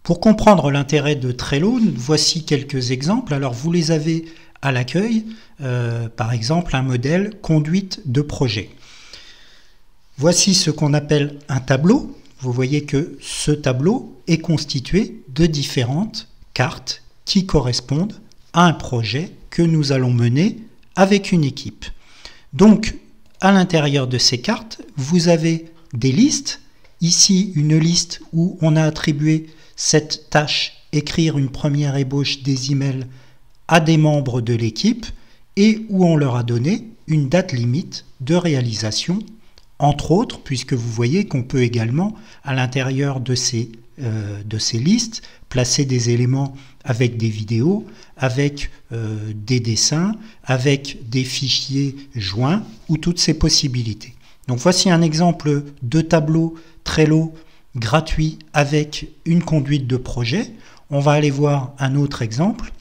Pour comprendre l'intérêt de Trello, voici quelques exemples. Alors vous les avez à l'accueil, par exemple un modèle conduite de projet. Voici ce qu'on appelle un tableau. Vous voyez que ce tableau est constitué de différentes cartes qui correspondent à un projet que nous allons mener avec une équipe. Donc, à l'intérieur de ces cartes, vous avez des listes. Ici, une liste où on a attribué cette tâche, écrire une première ébauche des emails à des membres de l'équipe et où on leur a donné une date limite de réalisation, entre autres, puisque vous voyez qu'on peut également, à l'intérieur de ces listes, placer des éléments avec des vidéos, avec des dessins, avec des fichiers joints ou toutes ces possibilités. Donc voici un exemple de tableau Trello gratuit avec une conduite de projet. On va aller voir un autre exemple.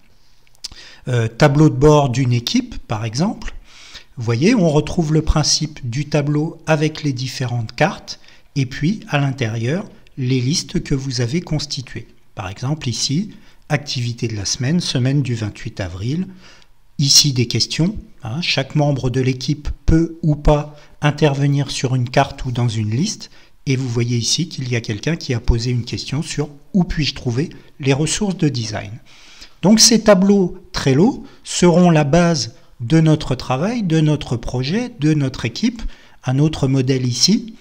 Tableau de bord d'une équipe, par exemple. Vous voyez, on retrouve le principe du tableau avec les différentes cartes et puis à l'intérieur, les listes que vous avez constituées. Par exemple, ici, activité de la semaine, semaine du 28 avril. Ici, des questions. Chaque membre de l'équipe peut ou pas intervenir sur une carte ou dans une liste. Et vous voyez ici qu'il y a quelqu'un qui a posé une question sur où puis-je trouver les ressources de design. Donc ces tableaux Trello seront la base de notre travail, de notre projet, de notre équipe. Un autre modèle ici,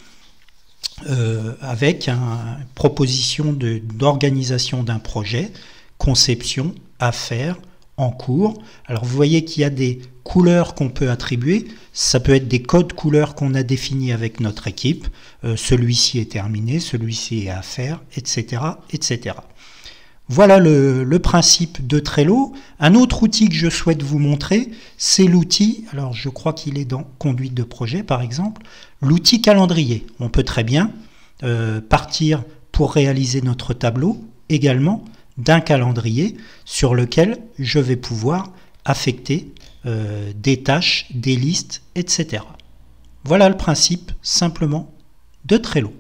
avec une proposition d'organisation d'un projet, conception, affaires, en cours. Alors vous voyez qu'il y a des couleurs qu'on peut attribuer. Ça peut être des codes couleurs qu'on a définis avec notre équipe. Celui-ci est terminé, celui-ci est à faire, etc., etc. Voilà le principe de Trello. Un autre outil que je souhaite vous montrer, c'est l'outil, alors je crois qu'il est dans conduite de projet par exemple, l'outil calendrier. On peut très bien partir pour réaliser notre tableau également d'un calendrier sur lequel je vais pouvoir affecter des tâches, des listes, etc. Voilà le principe simplement de Trello.